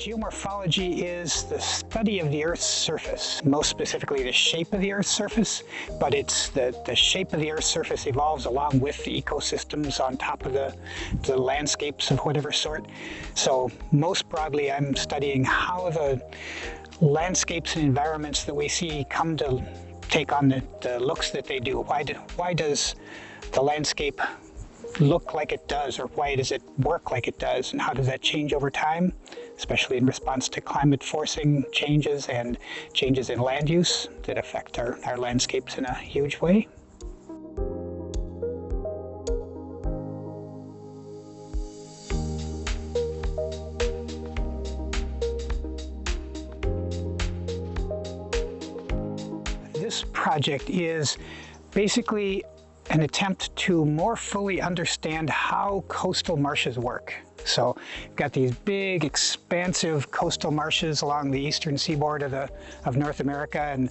Geomorphology is the study of the Earth's surface, most specifically the shape of the Earth's surface, but it's the shape of the Earth's surface evolves along with the ecosystems on top of the landscapes of whatever sort. So most broadly, I'm studying how the landscapes and environments that we see come to take on the looks that they do. Why does the landscape look like it does, or why does it work like it does, and how does that change over time, especially in response to climate forcing changes and changes in land use that affect our landscapes in a huge way. This project is basically an attempt to more fully understand how coastal marshes work. So we've got these big, expansive coastal marshes along the eastern seaboard of North America and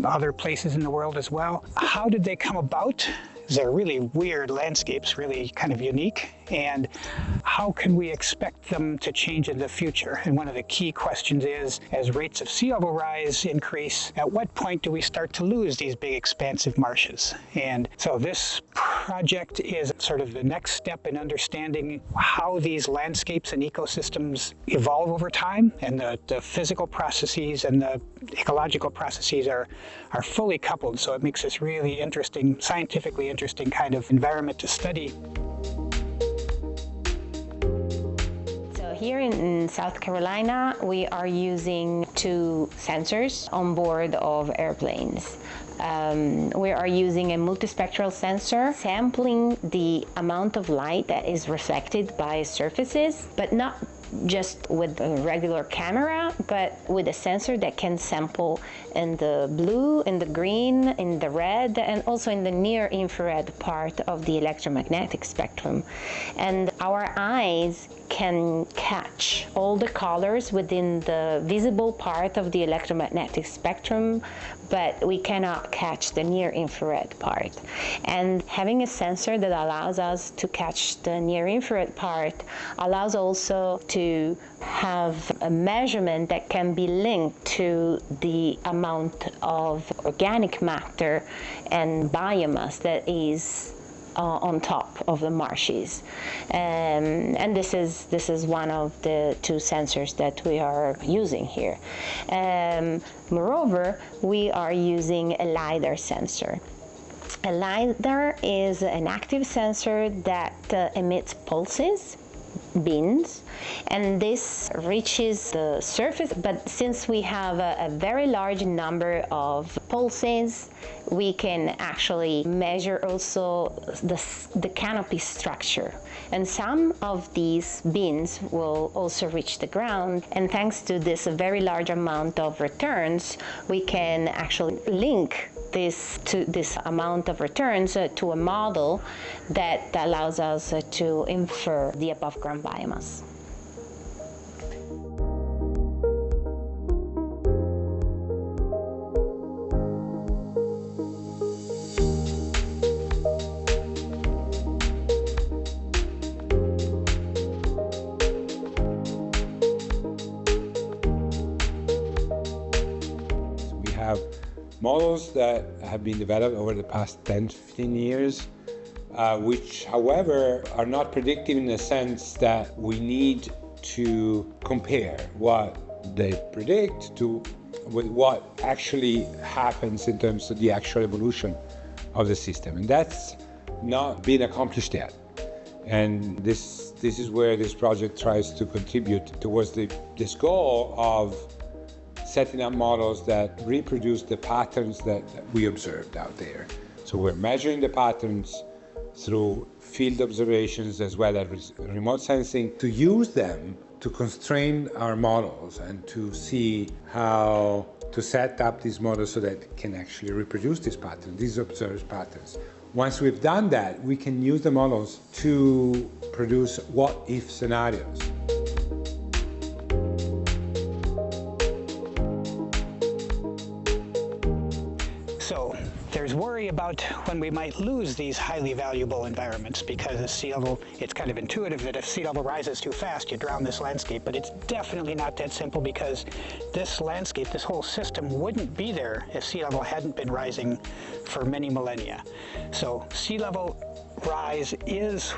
other places in the world as well. How did they come about? They're really weird landscapes, really kind of unique. And how can we expect them to change in the future? And one of the key questions is, as rates of sea level rise increase, at what point do we start to lose these big expansive marshes? And so this project is sort of the next step in understanding how these landscapes and ecosystems evolve over time, and the physical processes and the ecological processes are fully coupled. So it makes this really interesting, scientifically interesting kind of environment to study. Here in South Carolina, we are using 2 sensors on board of airplanes. We are using a multispectral sensor, sampling the amount of light that is reflected by surfaces, but not just with a regular camera, but with a sensor that can sample in the blue, in the green, in the red, and also in the near infrared part of the electromagnetic spectrum. And our eyes can catch all the colors within the visible part of the electromagnetic spectrum, but we cannot catch the near infrared part. And having a sensor that allows us to catch the near infrared part allows also to have a measurement that can be linked to the amount of organic matter and biomass that is on top of the marshes, and this is one of the 2 sensors that we are using here. Moreover, we are using a LiDAR sensor. A LiDAR is an active sensor that emits pulses, beams, and this reaches the surface, but since we have a very large number of pulses, we can actually measure also the canopy structure. And some of these beams will also reach the ground, and thanks to this very large amount of returns, we can actually link this amount of returns to a model that allows us to infer the above ground biomass. We have models that have been developed over the past 10-15 years, which, however, are not predictive in the sense that we need to compare what they predict with what actually happens in terms of the actual evolution of the system. And that's not been accomplished yet. And this is where this project tries to contribute towards this goal of setting up models that reproduce the patterns that we observed out there. So we're measuring the patterns through field observations as well as remote sensing to use them to constrain our models and to see how to set up these models so that it can actually reproduce these patterns, these observed patterns. Once we've done that, we can use the models to produce what-if scenarios. So there's worry worry about when we might lose these highly valuable environments, because as sea level, it's kind of intuitive that if sea level rises too fast, you drown this landscape, but it's definitely not that simple, because this landscape, this whole system wouldn't be there if sea level hadn't been rising for many millennia. So sea level rise is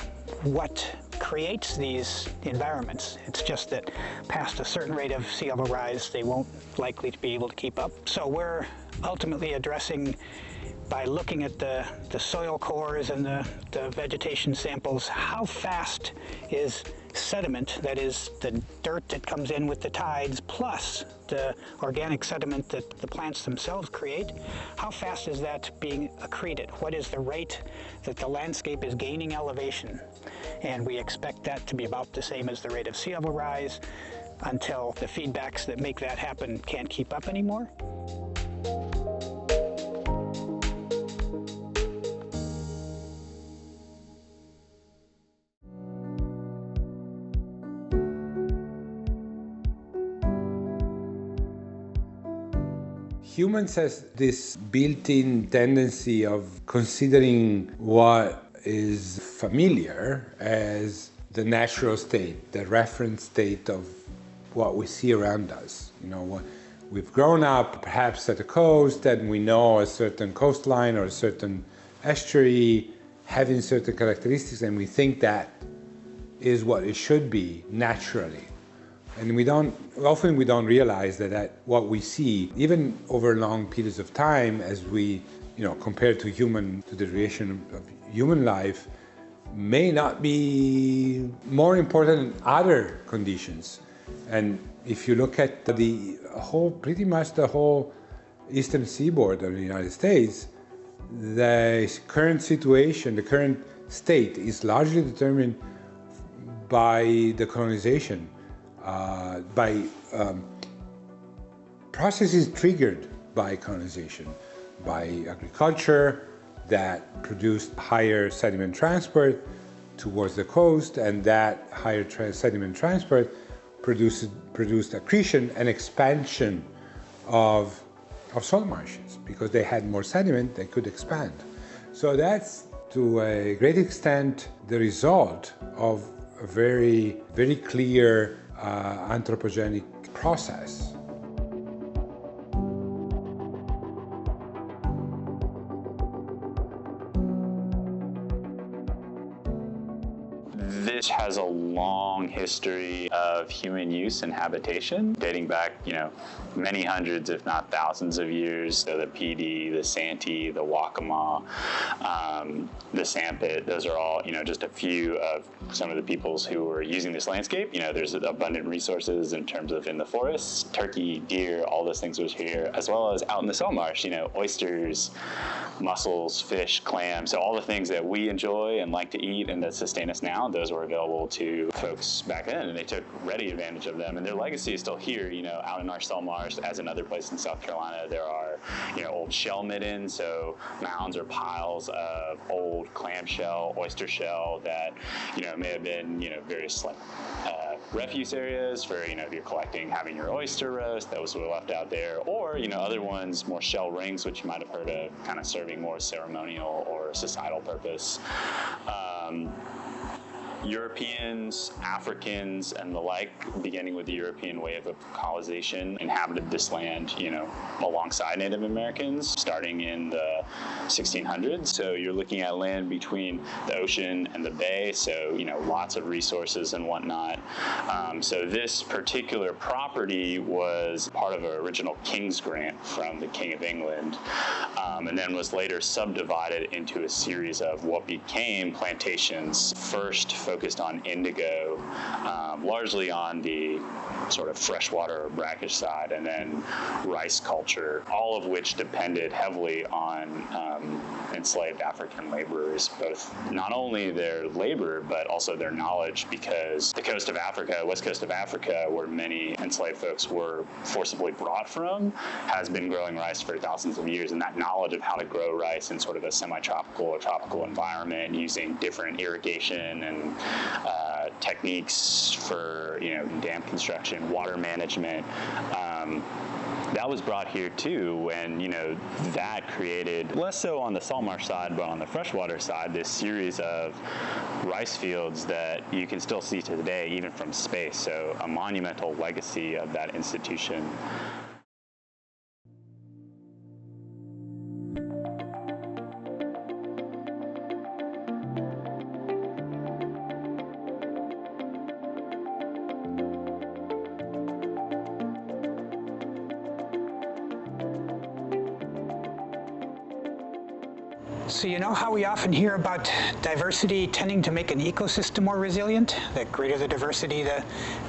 what creates these environments. It's just that past a certain rate of sea level rise, they won't likely to be able to keep up. So we're ultimately addressing, by looking at the soil cores and the vegetation samples, how fast is sediment, that is the dirt that comes in with the tides, plus the organic sediment that the plants themselves create, how fast is that being accreted? What is the rate that the landscape is gaining elevation? And we expect that to be about the same as the rate of sea level rise until the feedbacks that make that happen can't keep up anymore. Humans has this built-in tendency of considering what is familiar as the natural state, the reference state of what we see around us. You know, we've grown up perhaps at the coast and we know a certain coastline or a certain estuary having certain characteristics, and we think that is what it should be naturally. And often we don't realize that what we see, even over long periods of time, as we, compared to the duration of human life, may not be more important than other conditions. And if you look at pretty much the whole eastern seaboard of the United States, the current situation, the current state is largely determined by the colonization, by processes triggered by colonization, by agriculture that produced higher sediment transport towards the coast, and that higher sediment transport produced accretion and expansion of salt marshes. Because they had more sediment, they could expand. So that's, to a great extent, the result of a very, very clear anthropogenic process. This has a long history of human use and habitation, dating back, many hundreds, if not thousands of years. So the PD, the Santee, the Waccamaw, the Sandpit, those are all, just a few of some of the peoples who were using this landscape. There's abundant resources in terms of in the forests, turkey, deer, all those things was here, as well as out in the salt marsh, oysters, mussels, fish, clams, so all the things that we enjoy and like to eat and that sustain us now, those were available to folks back then, and they took ready advantage of them. And their legacy is still here, out in our salt marsh, as in other places in South Carolina. There are, old shell middens, so mounds or piles of old clamshell, oyster shell that, may have been, various like refuse areas for, if you're collecting, having your oyster roast, those were left out there, or, other ones, more shell rings, which you might have heard of, kind of serving more ceremonial or societal purpose. Europeans, Africans, and the like, beginning with the European wave of colonization, inhabited this land, alongside Native Americans, starting in the 1600s. So you're looking at land between the ocean and the bay, so, lots of resources and whatnot. So this particular property was part of an original King's Grant from the King of England, and then was later subdivided into a series of what became plantations, first focused on indigo, largely on the sort of freshwater or brackish side, and then rice culture, all of which depended heavily on enslaved African laborers, both not only their labor, but also their knowledge, because the coast of Africa, west coast of Africa, where many enslaved folks were forcibly brought from, has been growing rice for thousands of years, and that knowledge of how to grow rice in sort of a semi-tropical or tropical environment using different irrigation and techniques for, dam construction, water management. That was brought here too, and that created, less so on the salt marsh side, but on the freshwater side, this series of rice fields that you can still see to today, even from space. So a monumental legacy of that institution. So you know how we often hear about diversity tending to make an ecosystem more resilient? The greater the diversity, the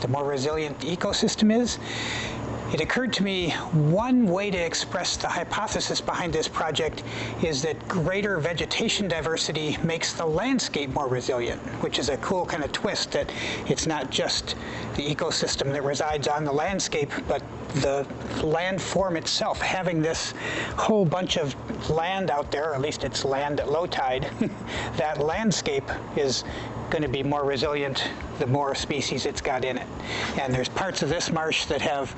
more resilient the ecosystem is. It occurred to me one way to express the hypothesis behind this project is that greater vegetation diversity makes the landscape more resilient, which is a cool kind of twist, that it's not just the ecosystem that resides on the landscape, but the landform itself, having this whole bunch of land out there, or at least it's land at low tide, that landscape is going to be more resilient the more species it's got in it. And there's parts of this marsh that have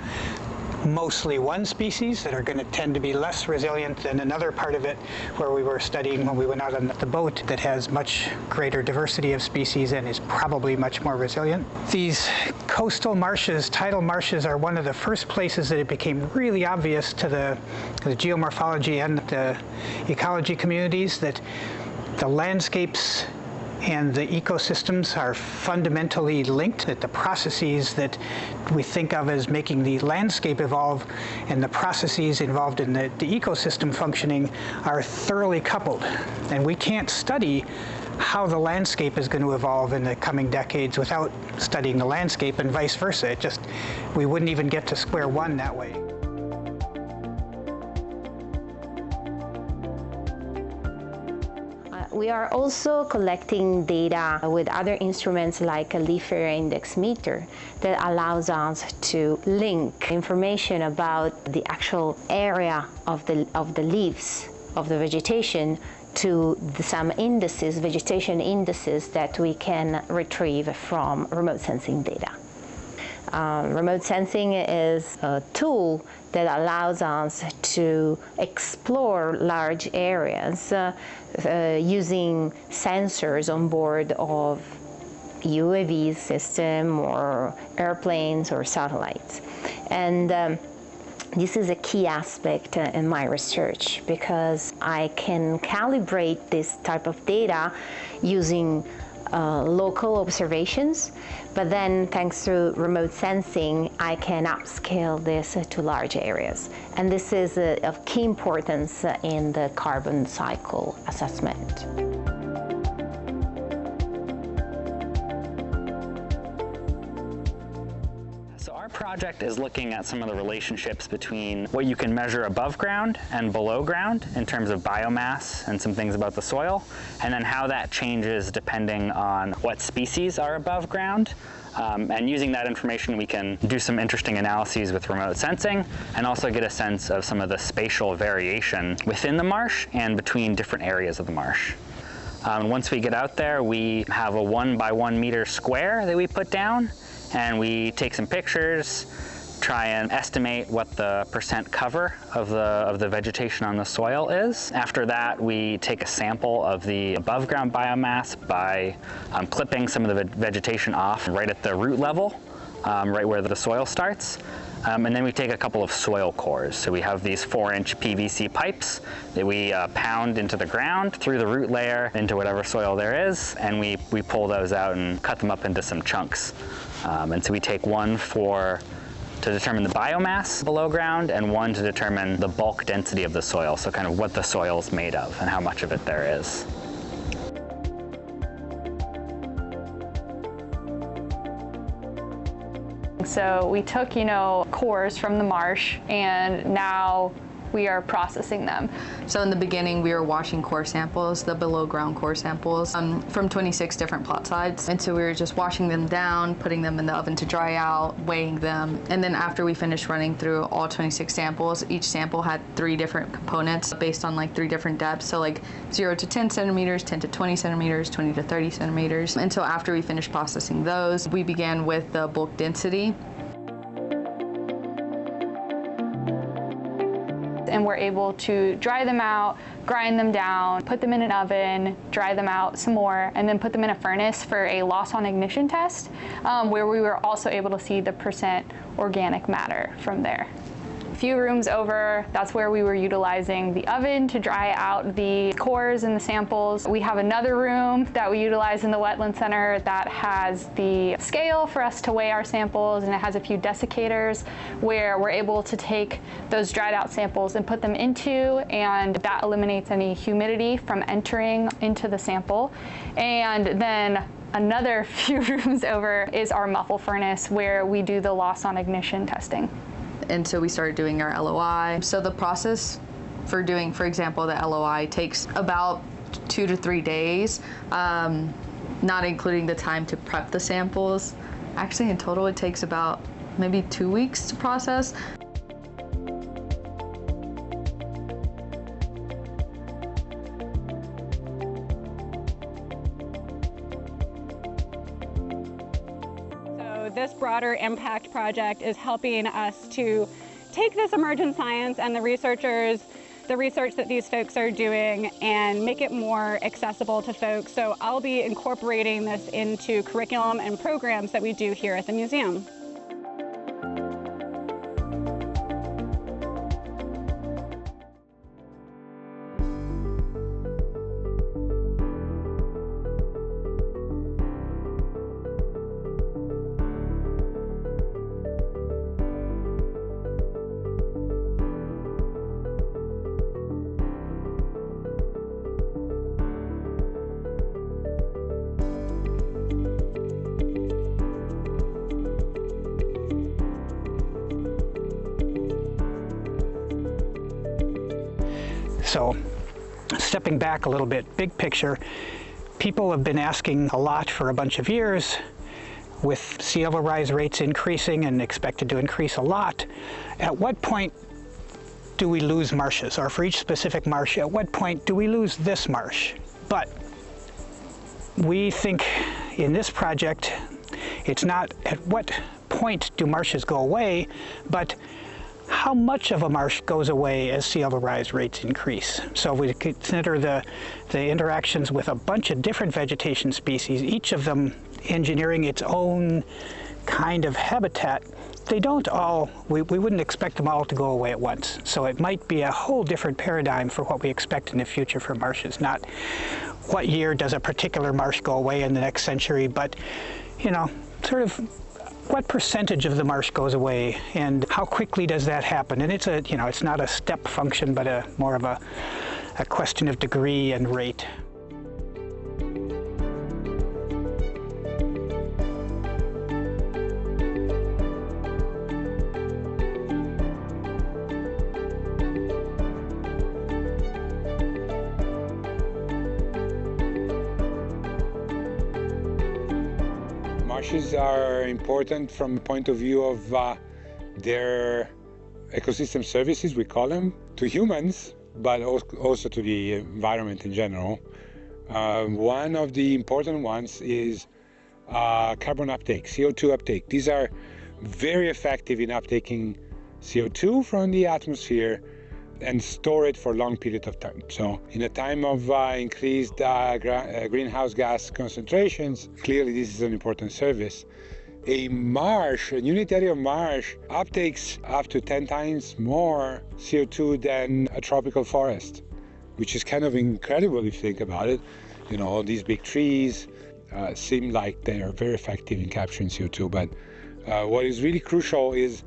mostly one species that are going to tend to be less resilient than another part of it where we were studying when we went out on the boat that has much greater diversity of species and is probably much more resilient. These coastal marshes, tidal marshes, are one of the first places that it became really obvious to the geomorphology and the ecology communities that the landscapes and the ecosystems are fundamentally linked, that the processes that we think of as making the landscape evolve and the processes involved in the ecosystem functioning are thoroughly coupled. And we can't study how the landscape is going to evolve in the coming decades without studying the landscape, and vice versa. We wouldn't even get to square one that way. We are also collecting data with other instruments like a leaf area index meter that allows us to link information about the actual area of the leaves of the vegetation to some indices, vegetation indices that we can retrieve from remote sensing data. Remote sensing is a tool that allows us to explore large areas using sensors on board of UAV system or airplanes or satellites. And this is a key aspect in my research because I can calibrate this type of data using local observations, but then thanks to remote sensing, I can upscale this to large areas. And this is of key importance in the carbon cycle assessment. Our project is looking at some of the relationships between what you can measure above ground and below ground in terms of biomass and some things about the soil, and then how that changes depending on what species are above ground. And using that information, we can do some interesting analyses with remote sensing and also get a sense of some of the spatial variation within the marsh and between different areas of the marsh. Once we get out there, we have a 1 by 1 meter square that we put down, and we take some pictures, try and estimate what the percent cover of the vegetation on the soil is. After that, we take a sample of the above ground biomass by clipping some of the vegetation off right at the root level, right where the soil starts. And then we take a couple of soil cores. So we have these 4-inch PVC pipes that we pound into the ground through the root layer into whatever soil there is, and we pull those out and cut them up into some chunks. And so we take one to determine the biomass below ground and one to determine the bulk density of the soil, so kind of what the soil is made of and how much of it there is. So we took, cores from the marsh, and now we are processing them. So in the beginning, we were washing core samples, the below ground core samples, from 26 different plot sites. And so we were just washing them down, putting them in the oven to dry out, weighing them. And then after we finished running through all 26 samples, each sample had 3 different components based on like 3 different depths. So like 0 to 10 centimeters, 10 to 20 centimeters, 20 to 30 centimeters. And so after we finished processing those, we began with the bulk density. And we're able to dry them out, grind them down, put them in an oven, dry them out some more, and then put them in a furnace for a loss on ignition test, where we were also able to see the percent organic matter from there. A few rooms over, that's where we were utilizing the oven to dry out the cores and the samples. We have another room that we utilize in the Wetland Center that has the scale for us to weigh our samples, and it has a few desiccators where we're able to take those dried out samples and put them into, and that eliminates any humidity from entering into the sample. And then another few rooms over is our muffle furnace where we do the loss on ignition testing. And so we started doing our LOI. So the process for doing, for example, the LOI takes about 2 to 3 days, not including the time to prep the samples. Actually, in total, it takes about maybe 2 weeks to process. This broader impact project is helping us to take this emergent science and the research that these folks are doing and make it more accessible to folks. So I'll be incorporating this into curriculum and programs that we do here at the museum. So, stepping back a little bit, big picture, people have been asking a lot for a bunch of years. With sea level rise rates increasing and expected to increase a lot, at what point do we lose marshes? Or for each specific marsh, at what point do we lose this marsh? But we think in this project, it's not at what point do marshes go away, but how much of a marsh goes away as sea level rise rates increase. So if we consider the interactions with a bunch of different vegetation species, each of them engineering its own kind of habitat, they don't all, we wouldn't expect them all to go away at once. So it might be a whole different paradigm for what we expect in the future for marshes. Not what year does a particular marsh go away in the next century, but, you know, sort of what percentage of the marsh goes away and how quickly does that happen? And it's a, you know, it's not a step function, but more of a question of degree and rate. Marshes are important from the point of view of their ecosystem services, we call them, to humans, but also to the environment in general. One of the important ones is carbon uptake, CO2 uptake. These are very effective in uptaking CO2 from the atmosphere and store it for a long period of time. So in a time of increased greenhouse gas concentrations, clearly this is an important service. A marsh, a unit area of marsh, uptakes up to 10 times more CO2 than a tropical forest, which is kind of incredible if you think about it. You know, all these big trees seem like they are very effective in capturing CO2, but what is really crucial is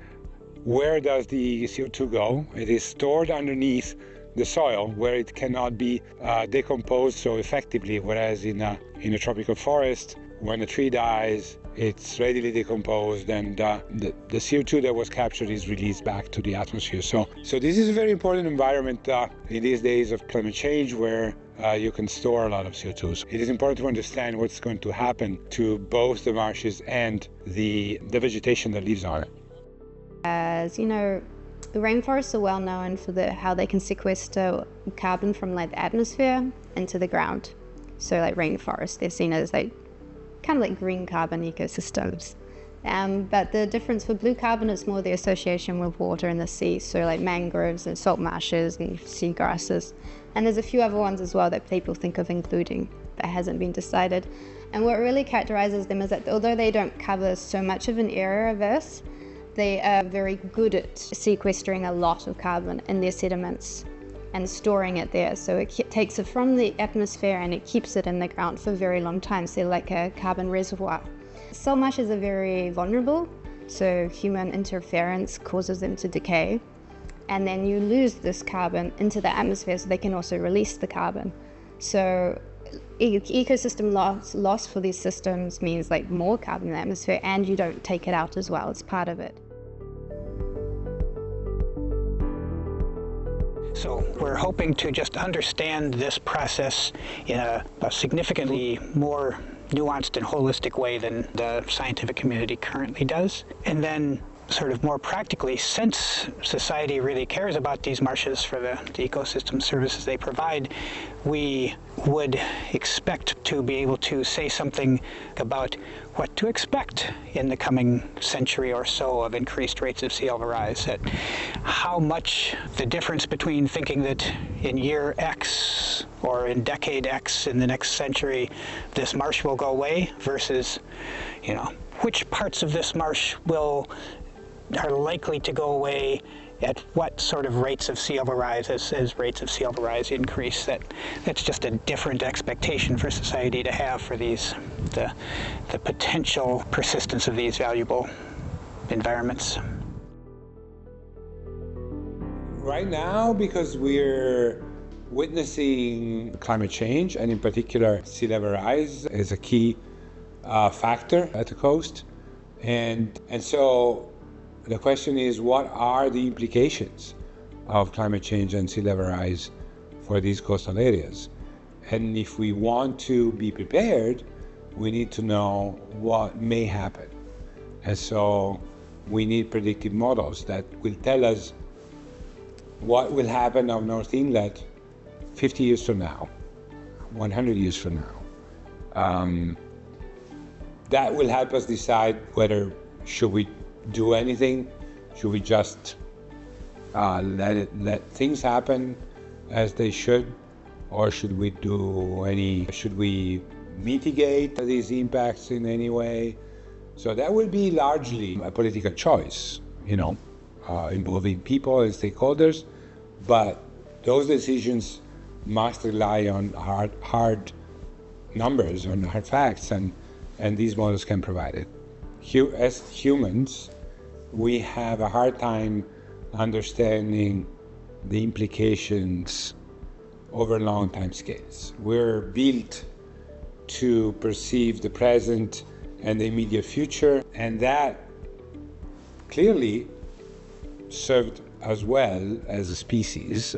where does the CO2 go? It is stored underneath the soil where it cannot be decomposed so effectively, whereas in a tropical forest, when a tree dies, it's readily decomposed, and the CO2 that was captured is released back to the atmosphere. So this is a very important environment in these days of climate change, where you can store a lot of CO2. So it is important to understand what's going to happen to both the marshes and the vegetation that lives on it. As you know, the rainforests are well known for how they can sequester carbon from like the atmosphere into the ground. So like rainforests, they're seen as like kind of like green carbon ecosystems. But the difference for blue carbon is more the association with water in the sea, so like mangroves and salt marshes and seagrasses. And there's a few other ones as well that people think of including, that hasn't been decided. And what really characterizes them is that although they don't cover so much of an area of Earth, they are very good at sequestering a lot of carbon in their sediments and storing it there. So it takes it from the atmosphere and it keeps it in the ground for a very long time. So they're like a carbon reservoir. Salt marshes are very vulnerable, so human interference causes them to decay. And then you lose this carbon into the atmosphere, so they can also release the carbon. So ecosystem loss for these systems means like more carbon in the atmosphere, and you don't take it out as well. It's part of it. So we're hoping to just understand this process in a significantly more nuanced and holistic way than the scientific community currently does. And then sort of more practically, since society really cares about these marshes for the ecosystem services they provide, we would expect to be able to say something about what to expect in the coming century or so of increased rates of sea level rise. That how much the difference between thinking that in year X or in decade X in the next century this marsh will go away versus, which parts of this marsh are likely to go away at what sort of rates of sea level rise as rates of sea level rise increase. That's just a different expectation for society to have for the potential persistence of these valuable environments. Right now, because we're witnessing climate change, and in particular sea level rise is a key factor at the coast, and so the question is, what are the implications of climate change and sea level rise for these coastal areas? And if we want to be prepared, we need to know what may happen. And so we need predictive models that will tell us what will happen on North Inlet 50 years from now, 100 years from now. That will help us decide whether should we do anything? Should we just let things happen as they should, or should we mitigate these impacts in any way? So that will be largely a political choice, involving people and stakeholders, but those decisions must rely on hard numbers, on hard facts, and these models can provide it. As humans, we have a hard time understanding the implications over long time scales. We're built to perceive the present and the immediate future, and that clearly served us well as a species.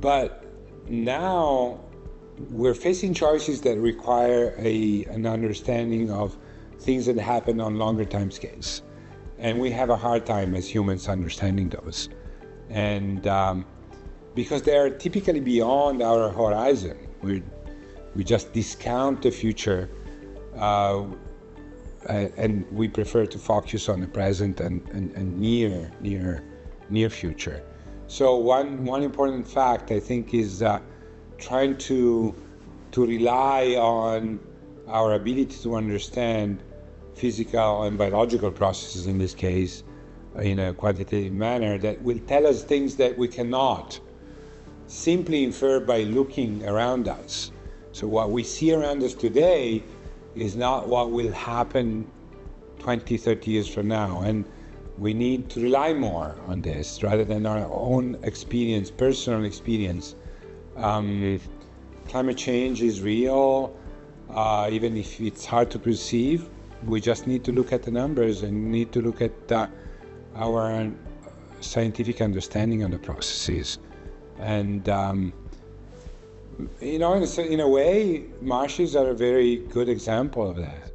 But now we're facing choices that require an understanding of things that happen on longer time scales. And we have a hard time as humans understanding those. And because they are typically beyond our horizon, we just discount the future and we prefer to focus on the present and near future. So one important fact, I think, is trying to rely on our ability to understand physical and biological processes, in this case, in a quantitative manner that will tell us things that we cannot simply infer by looking around us. So what we see around us today is not what will happen 20, 30 years from now. And we need to rely more on this rather than our own experience, personal experience. Climate change is real. even if it's hard to perceive. We just need to look at the numbers and need to look at our scientific understanding of the processes. And you know, in a way, marshes are a very good example of that.